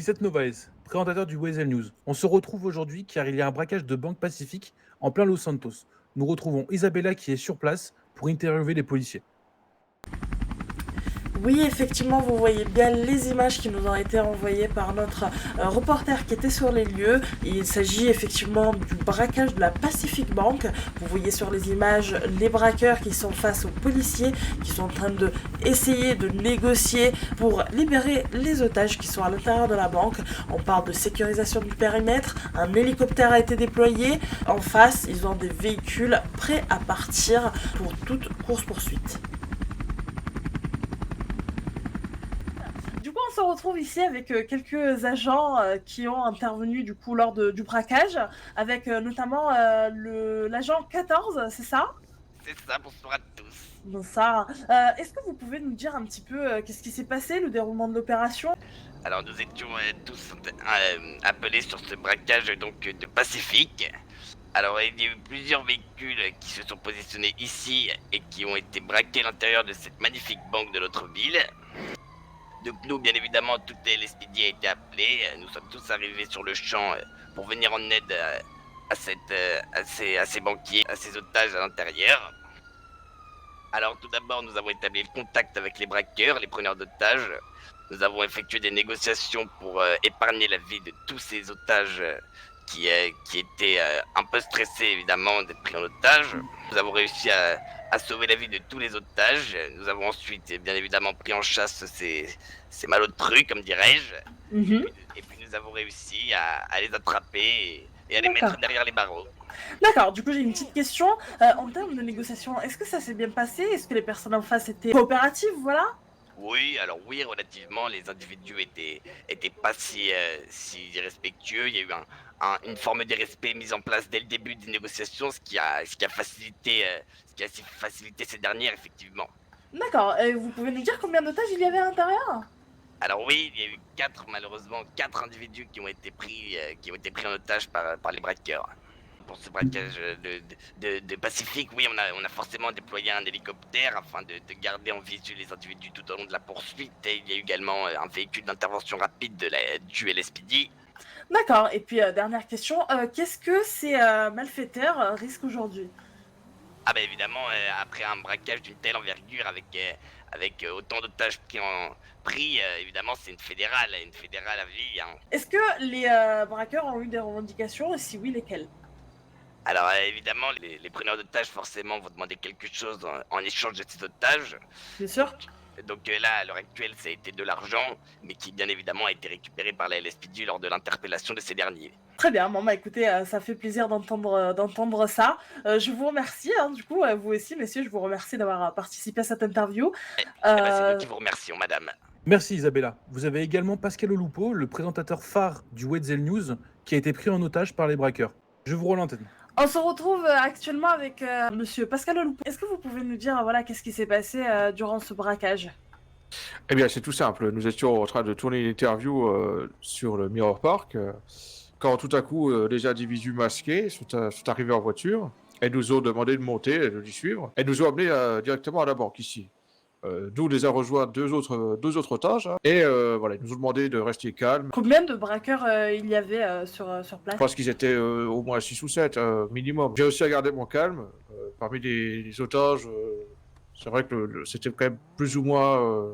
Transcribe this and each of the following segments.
Seth Novaes, présentateur du Weasel News. On se retrouve aujourd'hui car il y a un braquage de Banque Pacifique en plein Los Santos. Nous retrouvons Isabella qui est sur place pour interviewer les policiers. Oui, effectivement, vous voyez bien les images qui nous ont été envoyées par notre reporter qui était sur les lieux. Il s'agit effectivement du braquage de la Pacific Bank. Vous voyez sur les images les braqueurs qui sont face aux policiers, qui sont en train de essayer de négocier pour libérer les otages qui sont à l'intérieur de la banque. On parle de sécurisation du périmètre, un hélicoptère a été déployé. En face, ils ont des véhicules prêts à partir pour toute course-poursuite. Du coup, on se retrouve ici avec quelques agents qui ont intervenu du coup du braquage, avec notamment l'agent 14, c'est ça? C'est ça, bonsoir à tous. Bon, ça. Est-ce que vous pouvez nous dire un petit peu qu'est-ce qui s'est passé, le déroulement de l'opération? Alors nous étions tous appelés sur ce braquage donc de Pacifique. Alors il y a eu plusieurs véhicules qui se sont positionnés ici et qui ont été braqués à l'intérieur de cette magnifique banque de notre ville. Donc nous, bien évidemment, tout l'SPD a été appelé. Nous sommes tous arrivés sur le champ pour venir en aide à ces banquiers, à ces otages à l'intérieur. Alors tout d'abord, nous avons établi le contact avec les braqueurs, les preneurs d'otages. Nous avons effectué des négociations pour épargner la vie de tous ces otages qui étaient un peu stressés évidemment d'être pris en otage. Nous avons réussi à sauver la vie de tous les otages. Nous avons ensuite bien évidemment pris en chasse ces malotrues, comme dirais-je. Mhm. Et puis nous avons réussi à les attraper et à les D'accord. mettre derrière les barreaux. D'accord, du coup j'ai une petite question. En termes de négociation, est-ce que ça s'est bien passé? Est-ce que les personnes en face étaient coopératives, voilà? Oui, alors oui, relativement, les individus étaient pas si irrespectueux. Il y a eu une forme de respect mise en place dès le début des négociations, ce qui a facilité ces dernières, effectivement. D'accord, et vous pouvez nous dire combien d'otages il y avait à l'intérieur? Alors oui, il y a eu malheureusement, quatre individus qui ont été pris en otage par les braqueurs. Pour ce braquage de Pacifique, oui, on a forcément déployé un hélicoptère afin de garder en visu les individus tout au long de la poursuite. Et il y a eu également un véhicule d'intervention rapide du LSPD. D'accord, et puis dernière question, qu'est-ce que ces malfaiteurs risquent aujourd'hui? Ah bah évidemment, après un braquage d'une telle envergure avec autant d'otages pris, évidemment c'est une fédérale à vie, hein. Est-ce que les braqueurs ont eu des revendications et si oui, lesquelles? Alors évidemment, les preneurs d'otages forcément vont demander quelque chose en échange de ces otages. Bien Donc, sûr. donc là, à l'heure actuelle, ça a été de l'argent, mais qui bien évidemment a été récupéré par la LSPD lors de l'interpellation de ces derniers. Très bien, bon bah écoutez, ça fait plaisir d'entendre ça. Je vous remercie, hein, du coup, vous aussi, messieurs, je vous remercie d'avoir participé à cette interview. Eh ben, c'est nous Euh, qui vous remercions, madame. Merci Isabella. Vous avez également Pascal Olupo, le présentateur phare du Weasel News, qui a été pris en otage par les braqueurs. Je vous rends l'antenne. on se retrouve actuellement avec monsieur Pascal Oloupou. Est-ce que vous pouvez nous dire, voilà, qu'est-ce qui s'est passé durant ce braquage? Eh bien, c'est tout simple. Nous étions en train de tourner une interview sur le Mirror Park quand tout à coup, des individus masqués sont arrivés en voiture et nous ont demandé de monter et de les suivre. Et nous ont amenés directement à la banque ici. D'où les a rejoints deux autres otages, hein. Et voilà, ils nous ont demandé de rester calmes. Combien de braqueurs il y avait sur Je place? pense qu'ils étaient au moins 6 ou 7 minimum. J'ai aussi à garder mon calme. Parmi les otages, c'est vrai que c'était quand même plus ou moins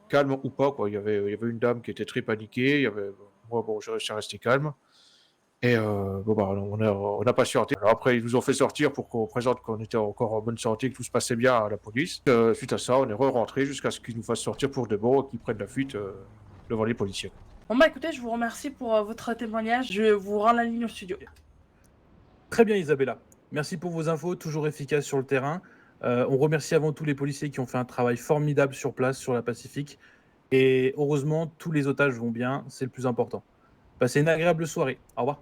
calme ou pas, quoi. Il y avait une dame qui était très paniquée. Moi, bon, j'ai réussi à rester calme. Et bon, bah, on a patienté. Alors après, ils nous ont fait sortir pour qu'on présente qu'on était encore en bonne santé, que tout se passait bien à la police. Suite à ça, on est re-rentré jusqu'à ce qu'ils nous fassent sortir pour de bon et qu'ils prennent la fuite devant les policiers. Bon bah écoutez, je vous remercie pour votre témoignage. Je vous rends la ligne au studio. Très bien Isabella. Merci pour vos infos, toujours efficaces sur le terrain. On remercie avant tout les policiers qui ont fait un travail formidable sur place, sur la Pacifique. Et heureusement, tous les otages vont bien, c'est le plus important. Passez une agréable soirée. Au revoir.